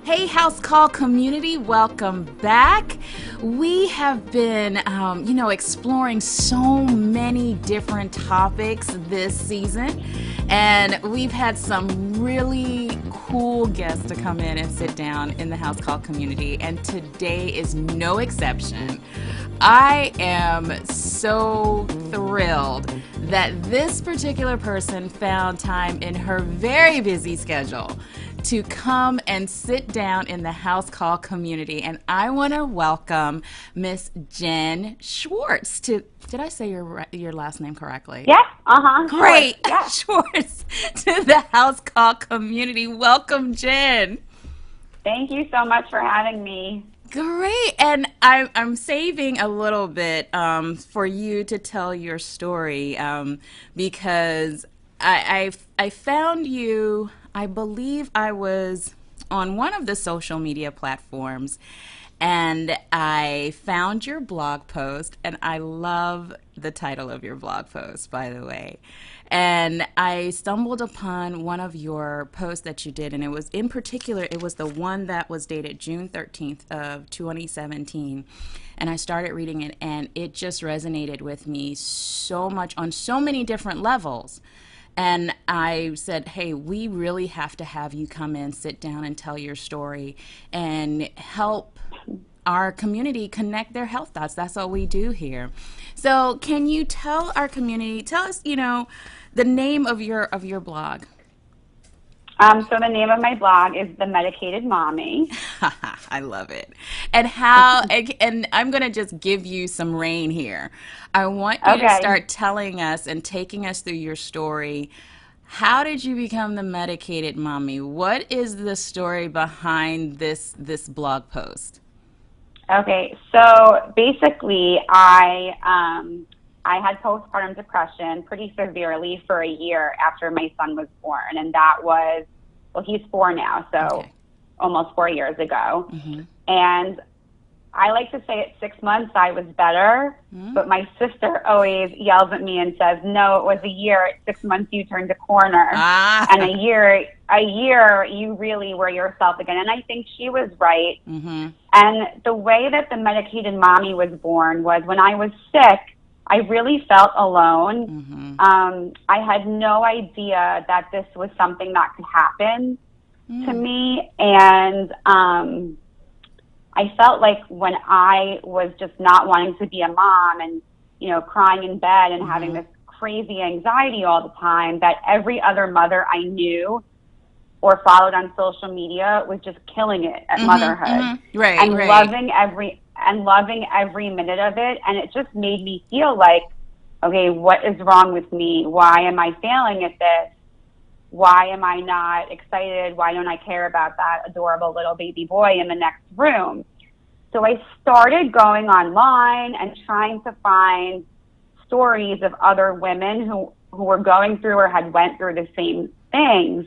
Hey, House Call community, welcome back. We have been, exploring so many different topics this season, and we've had some really cool guests to come in and sit down in the House Call community, and today is no exception. I am so thrilled that this particular person found time in her very busy schedule to come and sit down in the House Call community. And I want to welcome Miss Jen Schwartz to, did I say your last name correctly? Yes, Great. Sure. Yeah. Schwartz to the House Call community. Welcome, Jen. Thank you so much for having me. Great. And I'm saving a little bit for you to tell your story because I found you. I believe I was on one of the social media platforms and I found your blog post, and I love the title of your blog post, by the way. And I stumbled upon one of your posts that you did, and it was in particular, it was the one that was dated June 13th of 2017. And I started reading it, and it just resonated with me so much on so many different levels. And I said, hey, we really have to have you come in, sit down, and tell your story and help our community connect their health thoughts. That's what we do here. So can you tell our community, tell us, the name of your blog? So the name of my blog is The Medicated Mommy. I love it. And and I'm going to just give you some rein here. I want you to start telling us and taking us through your story. How did you become the Medicated Mommy? What is the story behind this blog post? Okay, so basically I had postpartum depression pretty severely for a year after my son was born, and that was, well, he's 4 now, so almost 4 years ago. Mm-hmm. And I like to say at 6 months I was better, but my sister always yells at me and says, no, it was a year. At 6 months you turned a corner. And a year you really were yourself again. And I think she was right. Mm-hmm. And the way that the Medicated Mommy was born was when I was sick, I really felt alone. Mm-hmm. I had no idea that this was something that could happen to me. And I felt like when I was just not wanting to be a mom and, crying in bed and having this crazy anxiety all the time, that every other mother I knew or followed on social media was just killing it at motherhood. Mm-hmm. Right, and loving every minute of it. And it just made me feel like, okay, what is wrong with me? Why am I failing at this? Why am I not excited? Why don't I care about that adorable little baby boy in the next room? So I started going online and trying to find stories of other women who were going through or had went through the same things.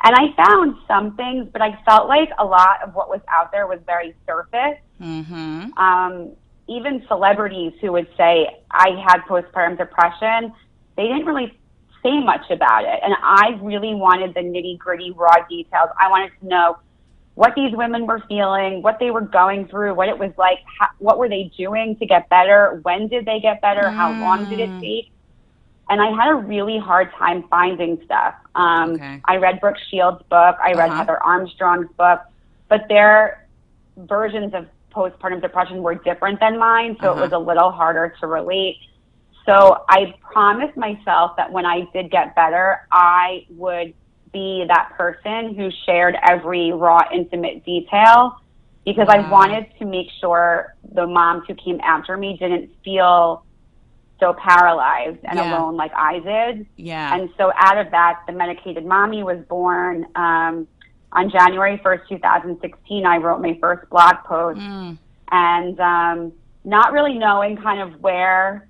And I found some things, but I felt like a lot of what was out there was very surface. Mm-hmm. Even celebrities who would say, I had postpartum depression, they didn't really say much about it. And I really wanted the nitty-gritty raw details. I wanted to know what these women were feeling, what they were going through, what it was like, what were they doing to get better, when did they get better, how long did it take? And I had a really hard time finding stuff. I read Brooke Shields' book, I read Heather Armstrong's book, but their versions of postpartum depression were different than mine, so it was a little harder to relate. So I promised myself that when I did get better, I would be that person who shared every raw, intimate detail, because I wanted to make sure the moms who came after me didn't feel so paralyzed and alone like I did. Yeah. And so out of that, the Medicated Mommy was born. On January 1st, 2016, I wrote my first blog post, and not really knowing kind of where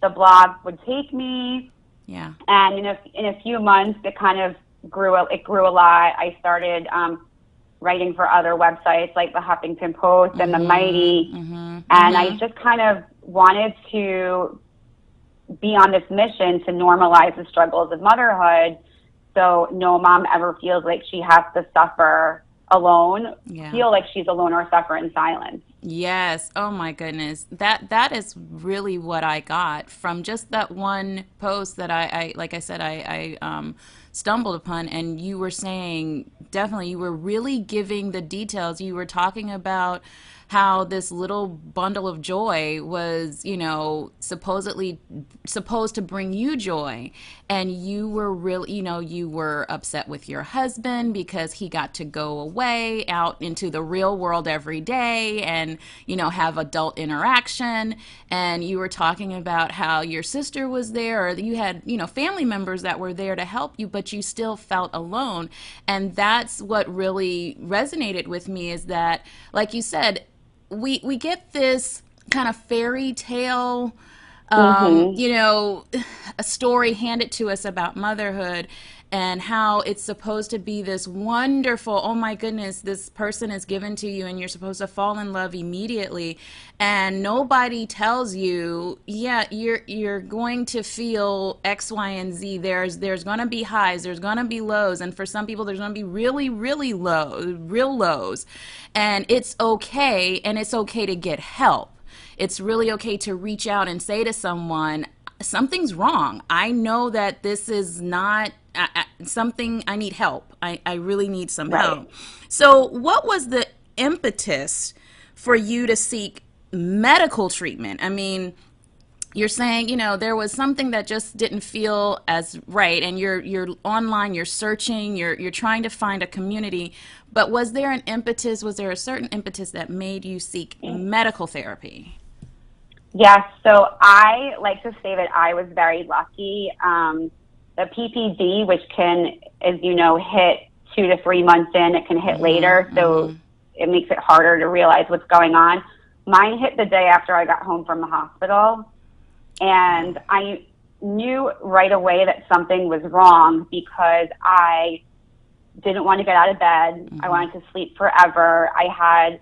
the blog would take me. Yeah. And in a few months, it kind of grew a lot. I started writing for other websites like the Huffington Post and the Mighty. And I just kind of wanted to be on this mission to normalize the struggles of motherhood, so no mom ever feels like she has to suffer alone Yeah. feel like she's alone or suffer in silence. Yes. Oh my goodness. That is really what I got from just that one post that I like I said I stumbled upon, and you were saying definitely you were really giving the details. You were talking about how this little bundle of joy was, supposedly supposed to bring you joy. And you were really, you were upset with your husband because he got to go away out into the real world every day and, have adult interaction. And you were talking about how your sister was there, or you had, family members that were there to help you, but you still felt alone. And that's what really resonated with me, is that, like you said, we get this kind of fairy tale, Mm-hmm. a story handed to us about motherhood, and how it's supposed to be this wonderful, oh my goodness, this person is given to you and you're supposed to fall in love immediately. And nobody tells you, yeah, you're going to feel X, Y, and Z. There's going to be highs, there's going to be lows, and for some people there's going to be really, really low, real lows. And it's okay, and it's okay to get help. It's really okay to reach out and say to someone, something's wrong. I know that this is not something, I need help. I really need some Right. help. So, what was the impetus for you to seek medical treatment? I mean, you're saying, there was something that just didn't feel as right, and you're online, you're searching, you're trying to find a community. But was there an impetus? Was there a certain impetus that made you seek medical therapy? Yes. So I like to say that I was very lucky. The PPD, which can, as you know, hit 2 to 3 months in, it can hit later. So it makes it harder to realize what's going on. Mine hit the day after I got home from the hospital. And I knew right away that something was wrong because I didn't want to get out of bed. I wanted to sleep forever. I had,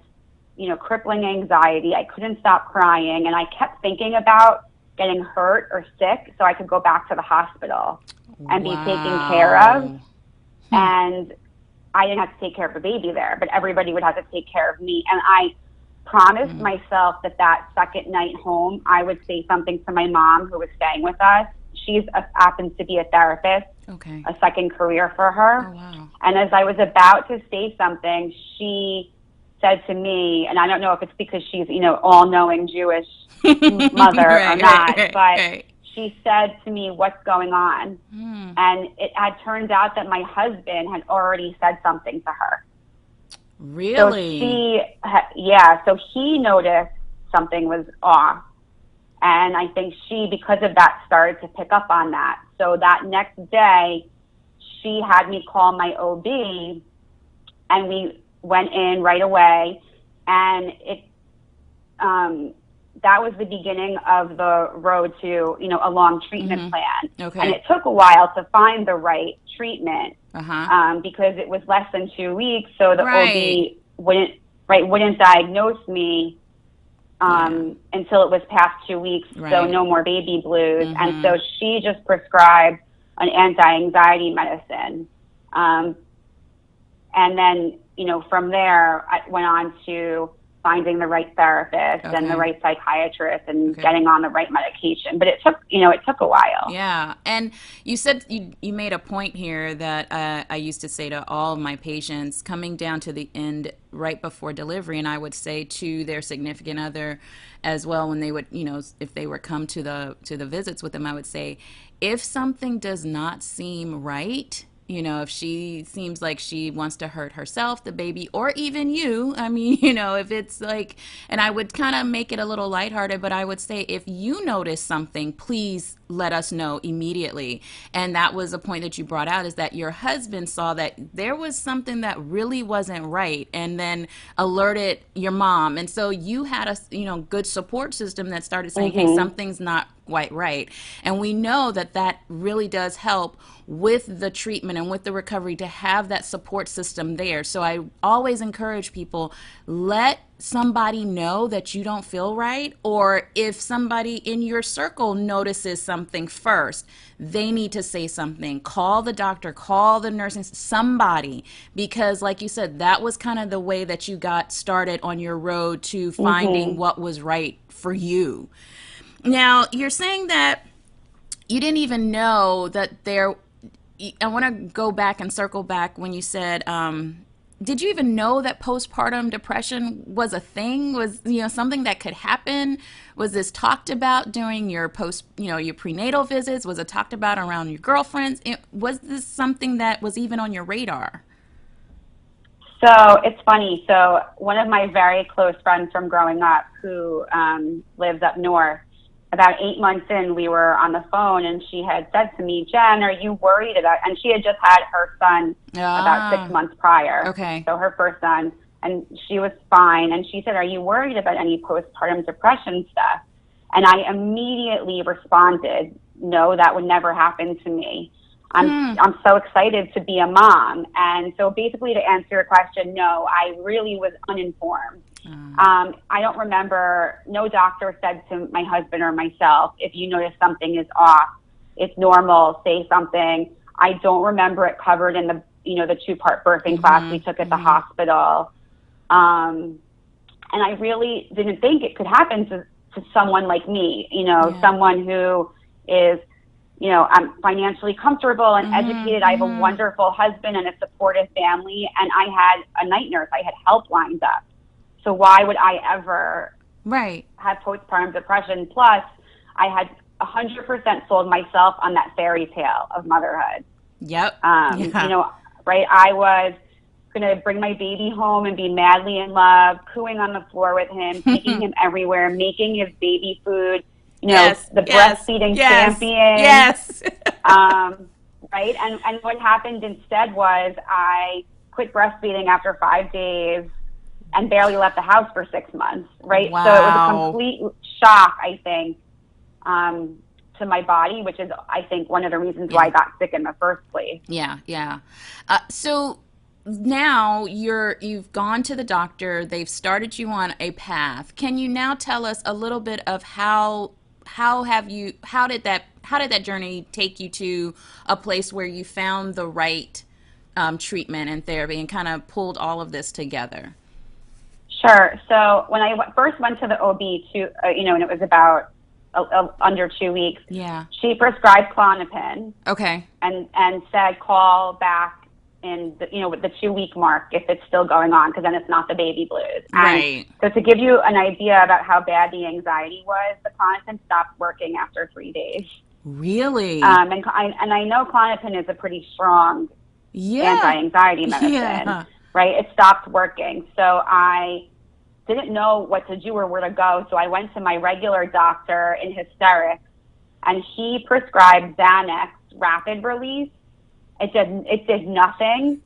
crippling anxiety. I couldn't stop crying. And I kept thinking about getting hurt or sick so I could go back to the hospital and be taken care of. And I didn't have to take care of the baby there, but everybody would have to take care of me. And I promised myself that second night home, I would say something to my mom who was staying with us. Happens to be a therapist, Okay. a second career for her. Oh, wow. And as I was about to say something, she said to me, and I don't know if it's because she's, all-knowing Jewish mother or not, but she said to me, "What's going on?" And it had turned out that my husband had already said something to her. Really? So he noticed something was off. And I think she, because of that, started to pick up on that. So that next day, she had me call my OB, and we went in right away. And that was the beginning of the road to, a long treatment plan. Okay. And it took a while to find the right treatment Uh-huh. because it was less than 2 weeks. So the Right. OB wouldn't diagnose me until it was past 2 weeks. So Right. no more baby blues. And so she just prescribed an anti-anxiety medicine. And then, from there, I went on to finding the right therapist and the right psychiatrist and getting on the right medication. But it took a while. Yeah. And you said you made a point here that I used to say to all of my patients coming down to the end right before delivery, and I would say to their significant other as well when they would, if they were come to the visits with them, I would say, if something does not seem right, if she seems like she wants to hurt herself, the baby, or even you, I mean, if it's like, and I would kind of make it a little lighthearted, but I would say, if you notice something, please let us know immediately. And that was a point that you brought out, is that your husband saw that there was something that really wasn't right, and then alerted your mom. And so you had a, good support system that started saying, hey, something's not quite right. And we know that that really does help with the treatment and with the recovery to have that support system there. So I always encourage people, let somebody know that you don't feel right, or if somebody in your circle notices something first, they need to say something. Call the doctor, call the nursing, somebody, because like you said, that was kind of the way that you got started on your road to finding what was right for you. Now, you're saying that you didn't even know that there, I want to go back and circle back when you said, did you even know that postpartum depression was a thing? Was, something that could happen? Was this talked about during your your prenatal visits? Was it talked about around your girlfriends? Was this something that was even on your radar? So it's funny. So one of my very close friends from growing up who lives up north, about 8 months in, we were on the phone and she had said to me, Jen, are you worried about, and she had just had her son about 6 months prior. Okay. So her first son, and she was fine. And she said, are you worried about any postpartum depression stuff? And I immediately responded, no, that would never happen to me. I'm so excited to be a mom. And so basically, to answer your question, no, I really was uninformed. I don't remember, no doctor said to my husband or myself, if you notice something is off, it's normal, say something. I don't remember it covered in the, the 2-part birthing class we took at the hospital. And I really didn't think it could happen to someone like me, someone who is, I'm financially comfortable and educated. I have a wonderful husband and a supportive family, and I had a night nurse. I had help lined up. So why would I ever have postpartum depression? Plus, I had 100% sold myself on that fairy tale of motherhood. Yep. Right? I was going to bring my baby home and be madly in love, cooing on the floor with him, taking him everywhere, making his baby food, the breastfeeding champion. Yes. Right? And what happened instead was I quit breastfeeding after 5 days and barely left the house for 6 months, right? Wow. So it was a complete shock, I think, to my body, which is, I think, one of the reasons why I got sick in the first place. Yeah. So now you've gone to the doctor, they've started you on a path. Can you now tell us a little bit of how did that journey take you to a place where you found the right treatment and therapy and kind of pulled all of this together? Sure. So when I first went to the OB, and it was about under 2 weeks, she prescribed Klonopin. Okay. And said call back in the 2-week mark if it's still going on, because then it's not the baby blues. Right. And so to give you an idea about how bad the anxiety was, the Klonopin stopped working after 3 days. Really? And I know Klonopin is a pretty strong anti-anxiety medicine, right? It stopped working. So I didn't know what to do or where to go. So I went to my regular doctor in hysterics, and he prescribed Xanax rapid release. It did nothing.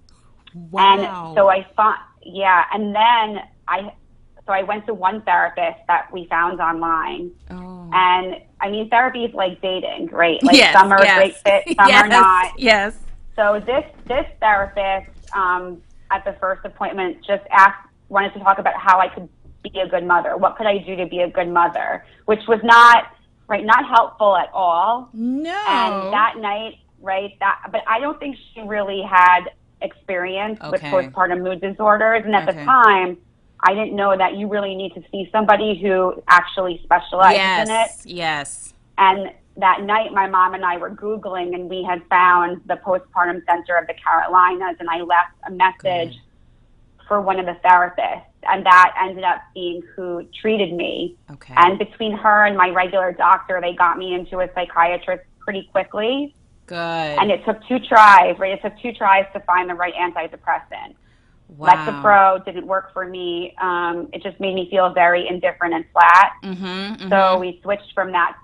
Wow. And so I thought, and then I went to one therapist that we found online. Oh. And I mean, therapy is like dating, right? Like some are a great fit, some are not. Yes. So this therapist, at the first appointment, just wanted to talk about how I could be a good mother. What could I do to be a good mother? Which was not helpful at all. No. And that night, but I don't think she really had experience with postpartum mood disorders. And at the time, I didn't know that you really need to see somebody who actually specializes in it. Yes. And that night, my mom and I were Googling, and we had found the postpartum center of the Carolinas, and I left a message for one of the therapists, and that ended up being who treated me. Okay. And between her and my regular doctor, they got me into a psychiatrist pretty quickly. Good. And it took 2 tries, right? It took 2 tries to find the right antidepressant. Wow. Lexapro didn't work for me. It just made me feel very indifferent and flat. So we switched from that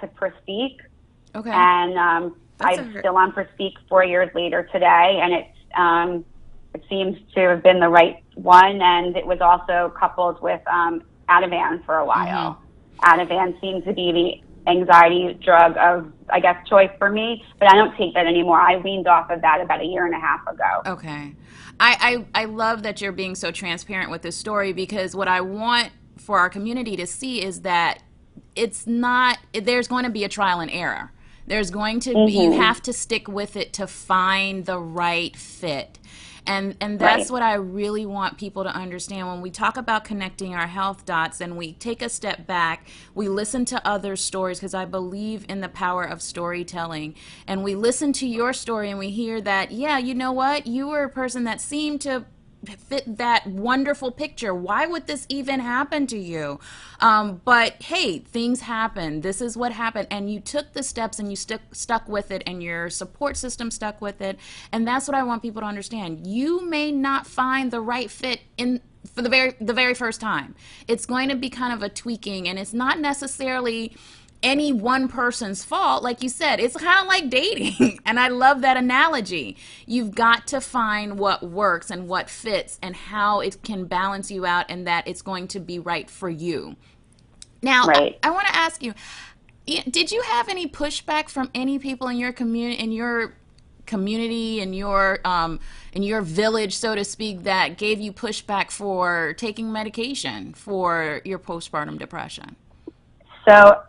to Pristiq. Okay. And I'm still on Pristiq 4 years later today, and it seems to have been the right one. And it was also coupled with Ativan for a while. Ativan seems to be anxiety drug of, I guess, choice for me, but I don't take that anymore. I weaned off of that about a year and a half ago. Okay. I love that you're being so transparent with this story, because what I want for our community to see is that it's not, there's going to be a trial and error. There's going to be, you have to stick with it to find the right fit. And that's what I really want people to understand. When we talk about connecting our health dots and we take a step back, we listen to other stories, because I believe in the power of storytelling. And we listen to your story and we hear that, yeah, you know what? You were a person that seemed to fit that wonderful picture. Why would this even happen to you? But hey, things happen. This is what happened. And you took the steps and you stuck with it, and your support system stuck with it. And that's what I want people to understand. You may not find the right fit for the very first time. It's going to be kind of a tweaking, and it's not necessarily any one person's fault. Like you said, it's kind of like dating. And I love that analogy. You've got to find what works and what fits and how it can balance you out, and that it's going to be right for you. Now, I want to ask you, did you have any pushback from any people in your community, in your village, so to speak, that gave you pushback for taking medication for your postpartum depression? So,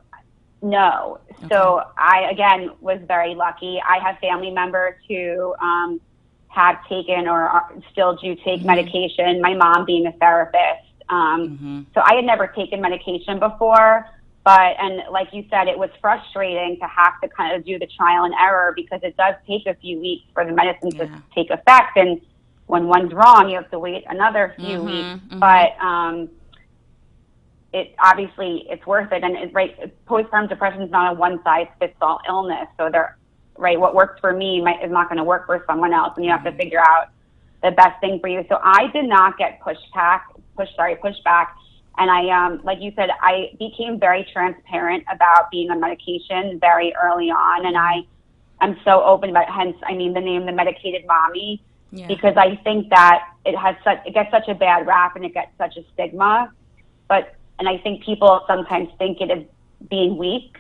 no. Okay. So I, again, was very lucky. I have family members who have taken or still do take medication, my mom being a therapist. So I had never taken medication before, and like you said, it was frustrating to have to kind of do the trial and error, because it does take a few weeks for the medicine to take effect. And when one's wrong, you have to wait another few weeks. But it obviously, it's worth it. And postpartum depression is not a one-size-fits-all illness. So what works for me is not going to work for someone else, and you have to figure out the best thing for you. So I did not get pushback. And I, like you said, I became very transparent about being on medication very early on. And I'm so open about it, hence, the name, the Medicated Mommy, because I think that it gets such a bad rap and it gets such a stigma. And I think people sometimes think it is being weak,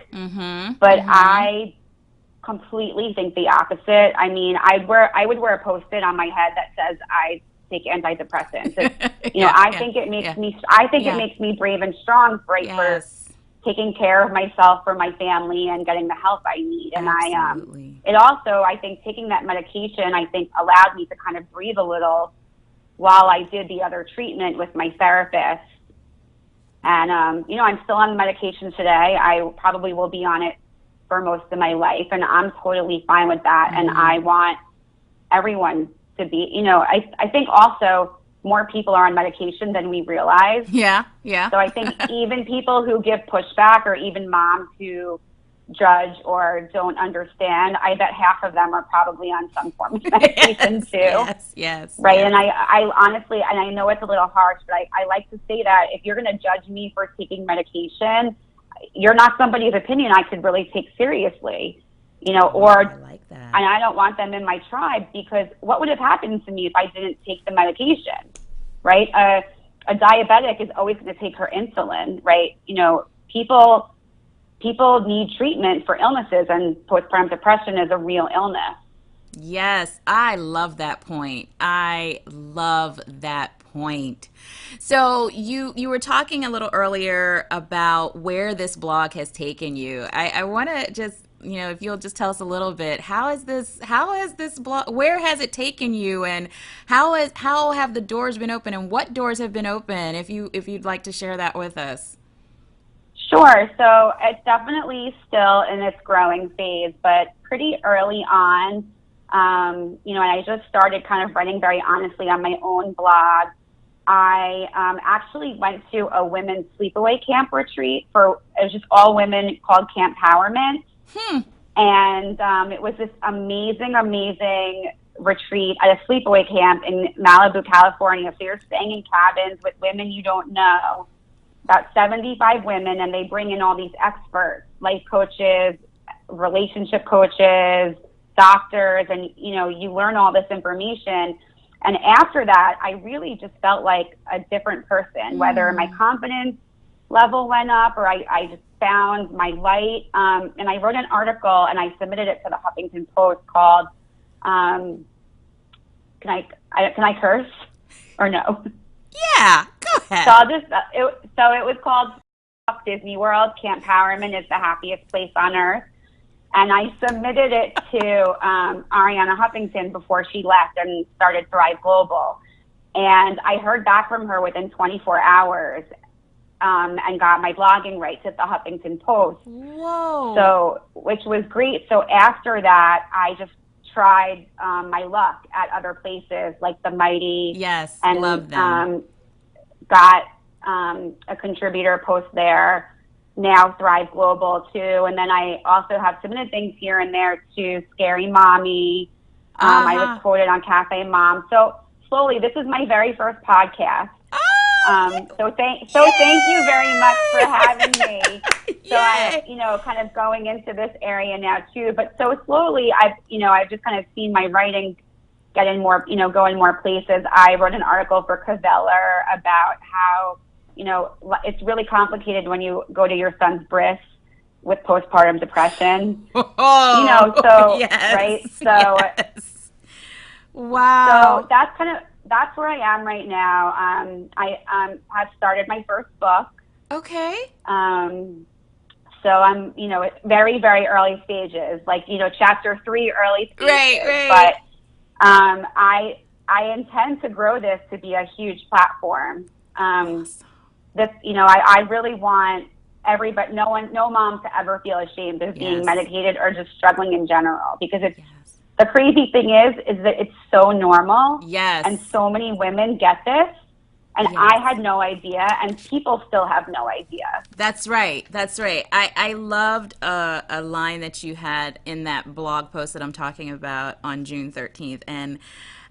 but I completely think the opposite. I would wear a Post-it on my head that says I take antidepressants. I think it makes me. I think it makes me brave and strong, for taking care of myself, for my family, and getting the help I need. And it also, I think, taking that medication, I think, allowed me to kind of breathe a little while I did the other treatment with my therapist. And, I'm still on the medication today. I probably will be on it for most of my life, and I'm totally fine with that. And I want everyone to be, I think also more people are on medication than we realize. Yeah. So I think even people who give pushback, or even moms who judge or don't understand, I bet half of them are probably on some form of medication too. Yes. Right. And I honestly, and I know it's a little harsh, but I like to say that if you're going to judge me for taking medication, you're not somebody's opinion I could really take seriously, or, I like that. And I don't want them in my tribe, because what would have happened to me if I didn't take the medication, right? A diabetic is always going to take her insulin, right? People need treatment for illnesses, and postpartum depression is a real illness. Yes, I love that point. So you were talking a little earlier about where this blog has taken you. I want to just, if you'll just tell us a little bit, how has this blog, where has it taken you, and how have the doors been open, and what doors have been open, if you'd like to share that with us? Sure. So it's definitely still in its growing phase, but pretty early on, and I just started kind of writing very honestly on my own blog. I actually went to a women's sleepaway camp retreat it was just all women, called Camp Empowerment. And it was this amazing retreat at a sleepaway camp in Malibu, California. So you're staying in cabins with women you don't know, about 75 women, and they bring in all these experts, life coaches, relationship coaches, doctors, and, you learn all this information. And after that, I really just felt like a different person, whether my confidence level went up, or I just found my light. And I wrote an article and I submitted it to the Huffington Post called, can I curse or no? Yeah, go So ahead. I'll just, so it was called Fuck Disney World, Campowerment is the happiest place on earth. And I submitted it to Ariana Huffington before she left and started Thrive Global. And I heard back from her within 24 hours, and got my blogging rights at the Huffington Post. Whoa. So, which was great. So after that, I just tried my luck at other places like the Mighty, Yes, and love them. got a contributor post there. Now Thrive Global too, and then I also have submitted things here and there to Scary Mommy. I was Uh-huh. quoted on Cafe Mom. So slowly, this is my very first podcast. Oh, So thank you very much for having me. yay! So I, Yay! kind of going into this area now too. But so slowly, I've just kind of seen my writing get in more, go in more places. I wrote an article for Caveller about how, it's really complicated when you go to your son's bris with postpartum depression. Oh, So right, yes, so yes. so Wow. that's where I am right now. I have started my first book. Okay. Um, so I'm, it's very, very early stages, like, chapter 3 early Right, stages. But right. I intend to grow this to be a huge platform. Awesome. I really want everybody, no mom to ever feel ashamed of being Yes. medicated or just struggling in general, because Yes. the crazy thing is that it's so normal, and Yes. so many women get this, and I Yes. had no idea, and people still have no idea. That's right. That's right. I loved a line that you had in that blog post that I'm talking about on June 13th. And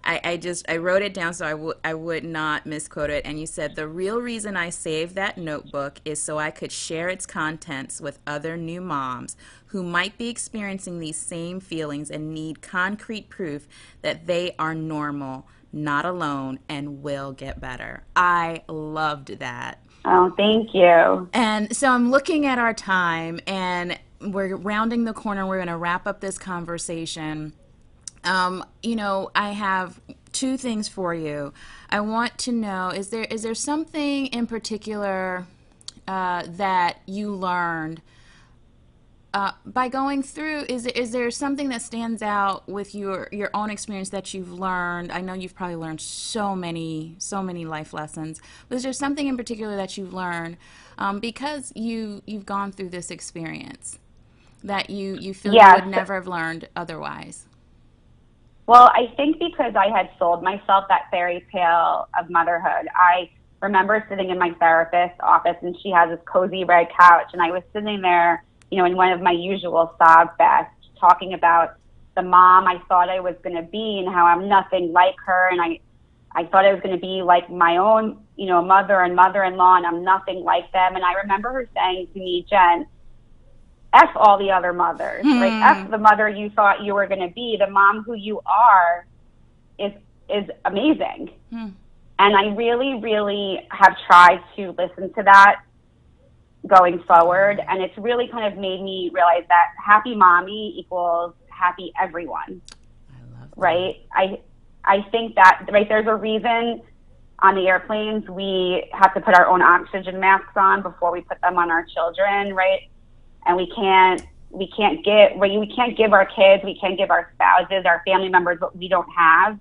I wrote it down so I would not misquote it. And you said, the real reason I saved that notebook is so I could share its contents with other new moms who might be experiencing these same feelings and need concrete proof that they are normal, not alone, and will get better. I loved that. Oh, thank you. And so I'm looking at our time, and we're rounding the corner. We're going to wrap up this conversation. I have two things for you. I want to know, is there something in particular that you learned by going through? Is there something that stands out with your own experience that you've learned? I know you've probably learned so many life lessons, but is there something in particular that you've learned because you've gone through this experience that you feel you Yes. would never have learned otherwise? Well, I think because I had sold myself that fairy tale of motherhood, I remember sitting in my therapist's office, and she has this cozy red couch, and I was sitting there, in one of my usual sob fests, talking about the mom I thought I was going to be and how I'm nothing like her, and I thought I was going to be like my own, mother and mother-in-law, and I'm nothing like them. And I remember her saying to me, Jen, F all the other mothers, right? F the mother you thought you were going to be. The mom who you are is amazing. And I really, really have tried to listen to that going forward. And it's really kind of made me realize that happy mommy equals happy everyone, I love that. right? I think that, right, there's a reason on the airplanes we have to put our own oxygen masks on before we put them on our children, right? And we can't give our kids, we can't give our spouses, our family members what we don't have.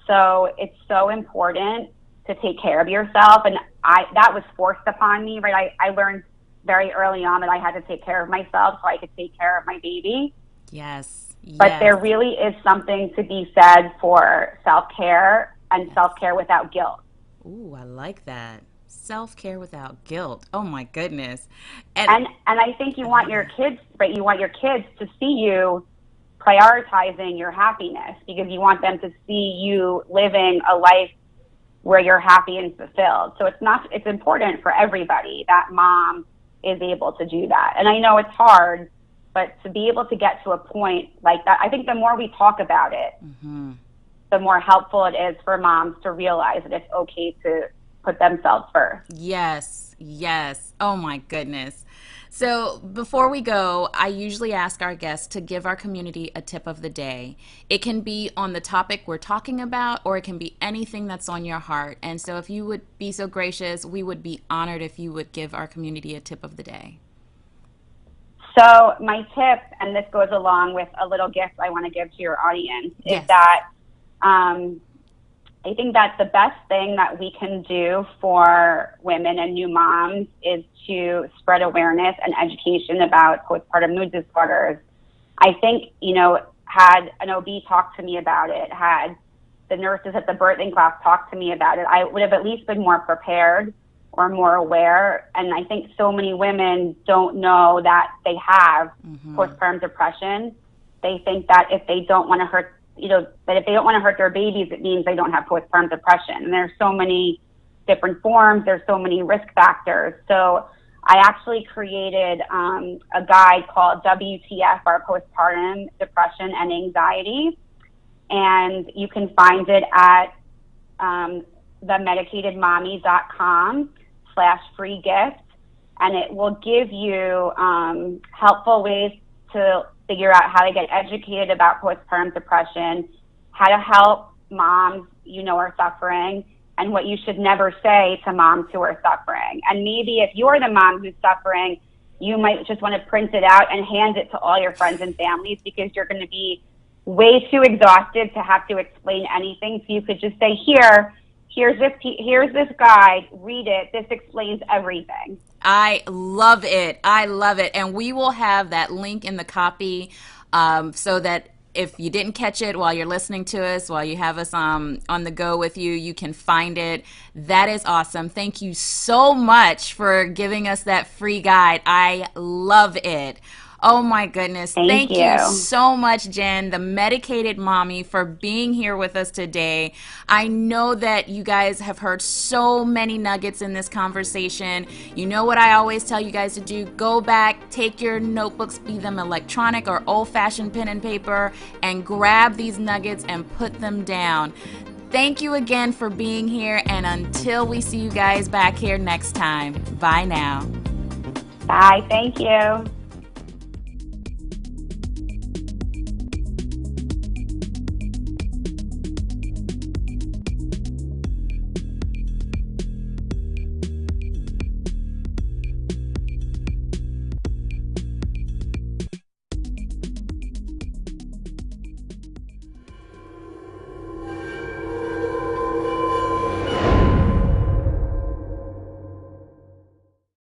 So it's so important to take care of yourself. And that was forced upon me, right? I learned very early on that I had to take care of myself so I could take care of my baby. Yes. But there Yes. really is something to be said for self-care, and self-care without guilt. Ooh, I like that. Self-care without guilt. Oh my goodness. And I think you want your kids, right? You want your kids to see you prioritizing your happiness, because you want them to see you living a life where you're happy and fulfilled. So it's important for everybody that mom is able to do that. And I know it's hard, but to be able to get to a point like that, I think the more we talk about it, the more helpful it is for moms to realize that it's okay to put themselves first. Yes, yes. Oh my goodness. So before we go, I usually ask our guests to give our community a tip of the day. It can be on the topic we're talking about, or it can be anything that's on your heart. And so if you would be so gracious, we would be honored if you would give our community a tip of the day. So my tip, and this goes along with a little gift I want to give to your audience, is Yes. that I think that the best thing that we can do for women and new moms is to spread awareness and education about postpartum mood disorders. I think, had an OB talk to me about it, had the nurses at the birthing class talk to me about it, I would have at least been more prepared or more aware. And I think so many women don't know that they have postpartum depression. They think that if they don't want to hurt, that if they don't want to hurt their babies, it means they don't have postpartum depression. And there's so many different forms. There's so many risk factors. So I actually created a guide called WTF, our postpartum depression and anxiety. And you can find it at themedicatedmommy.com/free gift. And it will give you helpful ways to figure out how to get educated about postpartum depression, how to help moms are suffering, and what you should never say to moms who are suffering. And maybe if you're the mom who's suffering, you might just want to print it out and hand it to all your friends and families, because you're going to be way too exhausted to have to explain anything. So you could just say, here's this guide, read it. This explains everything. I love it. I love it. And we will have that link in the copy so that if you didn't catch it while you're listening to us, while you have us on the go with you, you can find it. That is awesome. Thank you so much for giving us that free guide. I love it. Oh my goodness. Thank you so much, Jen, the Medicated Mommy, for being here with us today. I know that you guys have heard so many nuggets in this conversation. You know what I always tell you guys to do? Go back, take your notebooks, be them electronic or old-fashioned pen and paper, and grab these nuggets and put them down. Thank you again for being here, and until we see you guys back here next time, bye now. Bye. Thank you.